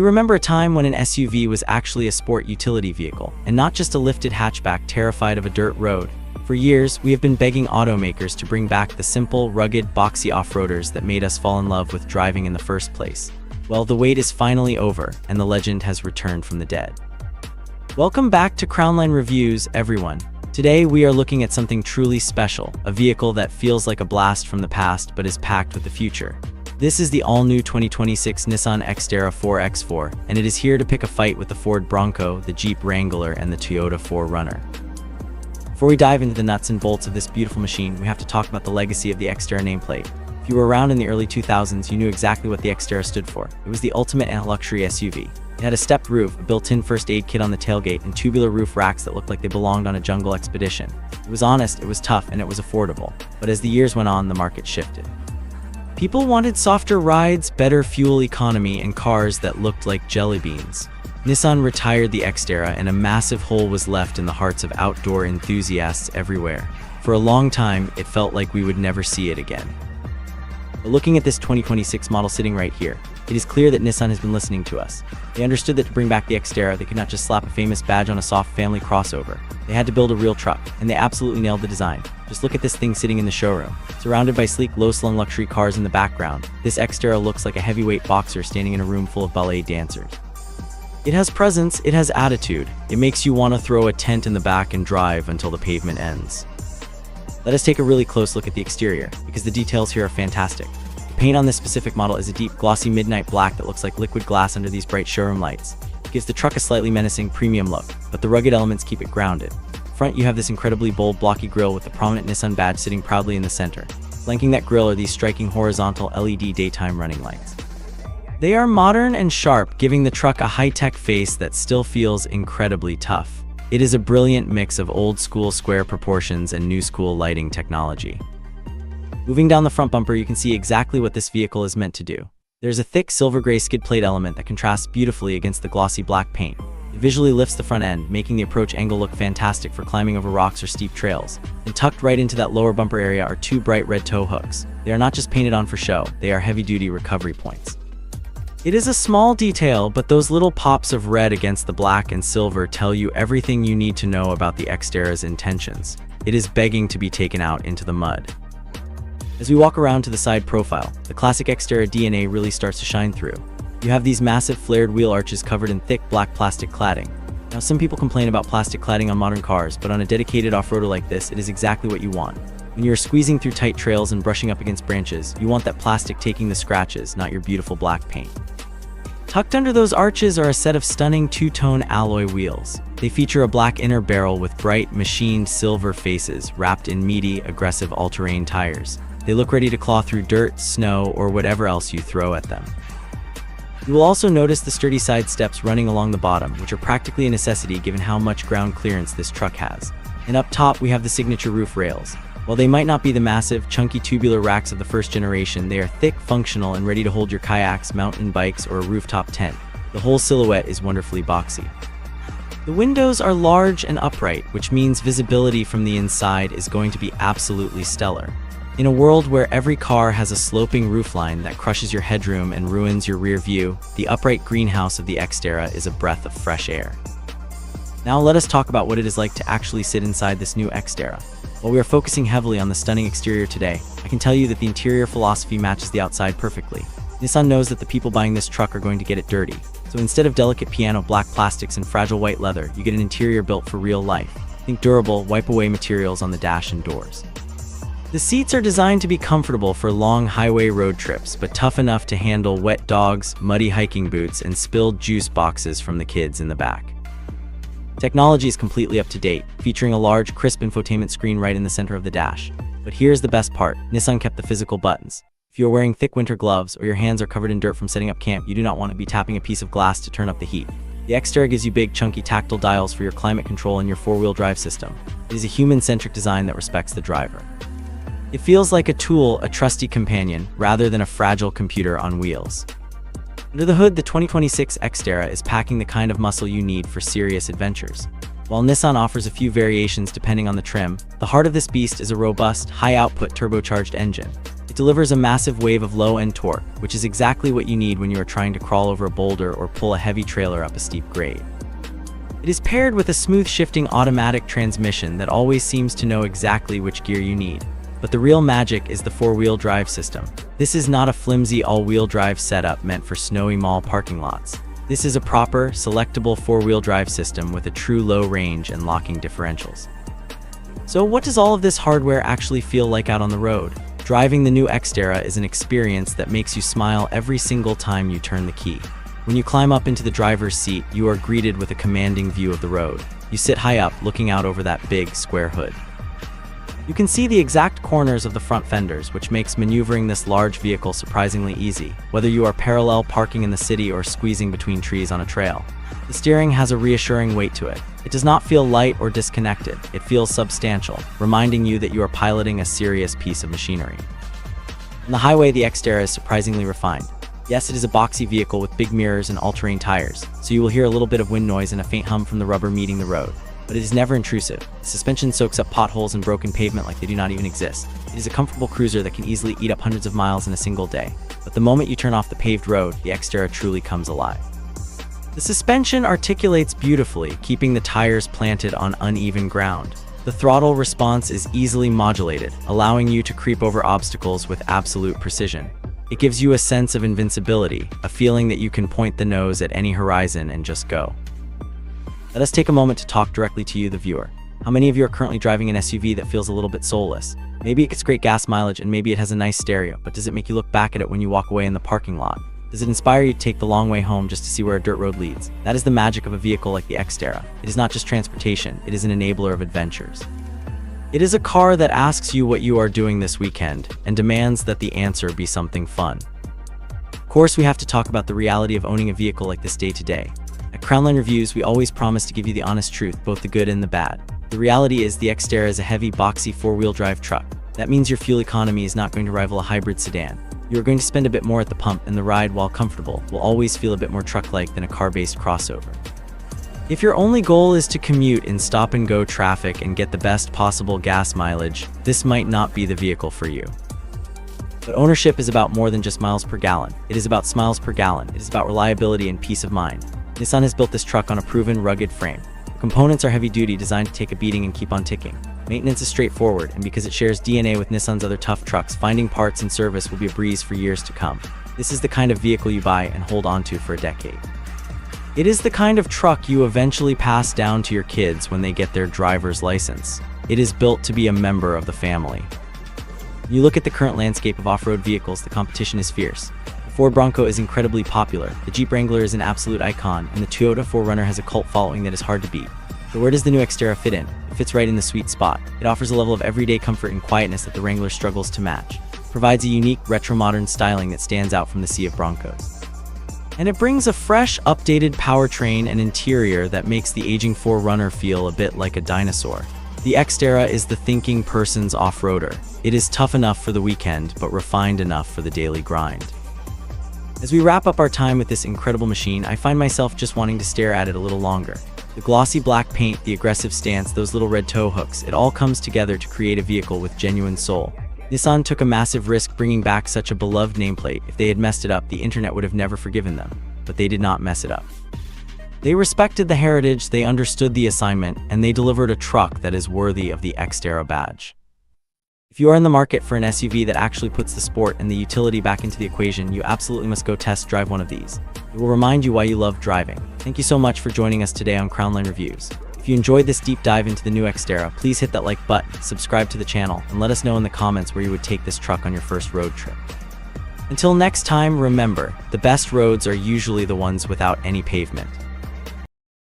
you remember a time when an SUV was actually a sport utility vehicle, and not just a lifted hatchback terrified of a dirt road? For years, we have been begging automakers to bring back the simple, rugged, boxy off-roaders that made us fall in love with driving in the first place. Well, the wait is finally over, and the legend has returned from the dead. Welcome back to Crownline Reviews, everyone. Today, we are looking at something truly special, a vehicle that feels like a blast from the past but is packed with the future. This is the all-new 2026 Nissan X-Terra 4x4, and it is here to pick a fight with the Ford Bronco, the Jeep Wrangler, and the Toyota 4Runner. Before we dive into the nuts and bolts of this beautiful machine, we have to talk about the legacy of the X-Terra nameplate. If you were around in the early 2000s, you knew exactly what the X-Terra stood for. It was the ultimate luxury SUV. It had a stepped roof, a built-in first aid kit on the tailgate, and tubular roof racks that looked like they belonged on a jungle expedition. It was honest, it was tough, and it was affordable. But as the years went on, the market shifted. People wanted softer rides, better fuel economy, and cars that looked like jelly beans. Nissan retired the X-Terra, and a massive hole was left in the hearts of outdoor enthusiasts everywhere. For a long time, it felt like we would never see it again. But looking at this 2026 model sitting right here, it is clear that Nissan has been listening to us. They understood that to bring back the X-Terra, they could not just slap a famous badge on a soft family crossover. They had to build a real truck, and they absolutely nailed the design. Just look at this thing sitting in the showroom. Surrounded by sleek, low-slung luxury cars in the background, this X-Terra looks like a heavyweight boxer standing in a room full of ballet dancers. It has presence, it has attitude. It makes you want to throw a tent in the back and drive until the pavement ends. Let us take a really close look at the exterior, because the details here are fantastic. The paint on this specific model is a deep, glossy midnight black that looks like liquid glass under these bright showroom lights. It gives the truck a slightly menacing, premium look, but the rugged elements keep it grounded. Front, you have this incredibly bold, blocky grille with the prominent Nissan badge sitting proudly in the center. Flanking that grille are these striking horizontal LED daytime running lights. They are modern and sharp, giving the truck a high-tech face that still feels incredibly tough. It is a brilliant mix of old-school square proportions and new-school lighting technology. Moving down the front bumper, you can see exactly what this vehicle is meant to do. There's a thick silver-gray skid plate element that contrasts beautifully against the glossy black paint. It visually lifts the front end, making the approach angle look fantastic for climbing over rocks or steep trails. And tucked right into that lower bumper area are two bright red tow hooks. They are not just painted on for show, they are heavy-duty recovery points. It is a small detail, but those little pops of red against the black and silver tell you everything you need to know about the X-Terra's intentions. It is begging to be taken out into the mud. As we walk around to the side profile, the classic X-Terra DNA really starts to shine through. You have these massive flared wheel arches covered in thick black plastic cladding. Now, some people complain about plastic cladding on modern cars, but on a dedicated off-roader like this, it is exactly what you want. When you're squeezing through tight trails and brushing up against branches, you want that plastic taking the scratches, not your beautiful black paint. Tucked under those arches are a set of stunning two-tone alloy wheels. They feature a black inner barrel with bright, machined silver faces wrapped in meaty, aggressive all-terrain tires. They look ready to claw through dirt, snow, or whatever else you throw at them. You will also notice the sturdy side steps running along the bottom, which are practically a necessity given how much ground clearance this truck has. And up top, we have the signature roof rails. While they might not be the massive, chunky tubular racks of the first generation, they are thick, functional, and ready to hold your kayaks, mountain bikes, or a rooftop tent. The whole silhouette is wonderfully boxy. The windows are large and upright, which means visibility from the inside is going to be absolutely stellar. In a world where every car has a sloping roofline that crushes your headroom and ruins your rear view, the upright greenhouse of the X-Terra is a breath of fresh air. Now let us talk about what it is like to actually sit inside this new X-Terra. While we are focusing heavily on the stunning exterior today, I can tell you that the interior philosophy matches the outside perfectly. Nissan knows that the people buying this truck are going to get it dirty. So instead of delicate piano black plastics and fragile white leather, you get an interior built for real life. Think durable, wipe-away materials on the dash and doors. The seats are designed to be comfortable for long highway road trips, but tough enough to handle wet dogs, muddy hiking boots, and spilled juice boxes from the kids in the back. Technology is completely up to date, featuring a large, crisp infotainment screen right in the center of the dash. But here's the best part, Nissan kept the physical buttons. If you are wearing thick winter gloves or your hands are covered in dirt from setting up camp, you do not want to be tapping a piece of glass to turn up the heat. The X-Terra gives you big, chunky tactile dials for your climate control and your four-wheel drive system. It is a human-centric design that respects the driver. It feels like a tool, a trusty companion, rather than a fragile computer on wheels. Under the hood, the 2026 X-Terra is packing the kind of muscle you need for serious adventures. While Nissan offers a few variations depending on the trim, the heart of this beast is a robust, high-output turbocharged engine. It delivers a massive wave of low-end torque, which is exactly what you need when you are trying to crawl over a boulder or pull a heavy trailer up a steep grade. It is paired with a smooth shifting automatic transmission that always seems to know exactly which gear you need. But the real magic is the four-wheel drive system. This is not a flimsy all-wheel drive setup meant for snowy mall parking lots. This is a proper, selectable four-wheel drive system with a true low range and locking differentials. So what does all of this hardware actually feel like out on the road? Driving the new X-Terra is an experience that makes you smile every single time you turn the key. When you climb up into the driver's seat, you are greeted with a commanding view of the road. You sit high up, looking out over that big, square hood. You can see the exact corners of the front fenders, which makes maneuvering this large vehicle surprisingly easy, whether you are parallel parking in the city or squeezing between trees on a trail. The steering has a reassuring weight to it. It does not feel light or disconnected. It feels substantial, reminding you that you are piloting a serious piece of machinery. On the highway, the X-Terra is surprisingly refined. Yes, it is a boxy vehicle with big mirrors and all-terrain tires, so you will hear a little bit of wind noise and a faint hum from the rubber meeting the road. But it is never intrusive. The suspension soaks up potholes and broken pavement like they do not even exist. It is a comfortable cruiser that can easily eat up hundreds of miles in a single day. But the moment you turn off the paved road, the X-Terra truly comes alive. The suspension articulates beautifully, keeping the tires planted on uneven ground. The throttle response is easily modulated, allowing you to creep over obstacles with absolute precision. It gives you a sense of invincibility, a feeling that you can point the nose at any horizon and just go. Let us take a moment to talk directly to you, the viewer. How many of you are currently driving an SUV that feels a little bit soulless? Maybe it gets great gas mileage and maybe it has a nice stereo, but does it make you look back at it when you walk away in the parking lot? Does it inspire you to take the long way home just to see where a dirt road leads? That is the magic of a vehicle like the X-Terra. It is not just transportation, it is an enabler of adventures. It is a car that asks you what you are doing this weekend and demands that the answer be something fun. Of course, we have to talk about the reality of owning a vehicle like this day to day. At Crownline Reviews, we always promise to give you the honest truth, both the good and the bad. The reality is the X-Terra is a heavy, boxy four-wheel drive truck. That means your fuel economy is not going to rival a hybrid sedan. You are going to spend a bit more at the pump, and the ride, while comfortable, will always feel a bit more truck-like than a car-based crossover. If your only goal is to commute in stop-and-go traffic and get the best possible gas mileage, this might not be the vehicle for you. But ownership is about more than just miles per gallon. It is about smiles per gallon. It is about reliability and peace of mind. Nissan has built this truck on a proven, rugged frame. The components are heavy-duty, designed to take a beating and keep on ticking. Maintenance is straightforward, and because it shares DNA with Nissan's other tough trucks, finding parts and service will be a breeze for years to come. This is the kind of vehicle you buy and hold onto for a decade. It is the kind of truck you eventually pass down to your kids when they get their driver's license. It is built to be a member of the family. When you look at the current landscape of off-road vehicles, the competition is fierce. The Ford Bronco is incredibly popular, the Jeep Wrangler is an absolute icon, and the Toyota 4Runner has a cult following that is hard to beat. So where does the new X-Terra fit in? It fits right in the sweet spot. It offers a level of everyday comfort and quietness that the Wrangler struggles to match. It provides a unique, retro-modern styling that stands out from the sea of Broncos. And it brings a fresh, updated powertrain and interior that makes the aging 4Runner feel a bit like a dinosaur. The X-Terra is the thinking person's off-roader. It is tough enough for the weekend, but refined enough for the daily grind. As we wrap up our time with this incredible machine, I find myself just wanting to stare at it a little longer. The glossy black paint, the aggressive stance, those little red tow hooks, it all comes together to create a vehicle with genuine soul. Nissan took a massive risk bringing back such a beloved nameplate. If they had messed it up, the internet would have never forgiven them. But they did not mess it up. They respected the heritage, they understood the assignment, and they delivered a truck that is worthy of the X-Terra badge. If you are in the market for an SUV that actually puts the sport and the utility back into the equation, you absolutely must go test drive one of these. It will remind you why you love driving. Thank you so much for joining us today on Crownline Reviews. If you enjoyed this deep dive into the new X-Terra, please hit that like button, subscribe to the channel, and let us know in the comments where you would take this truck on your first road trip. Until next time, remember, the best roads are usually the ones without any pavement.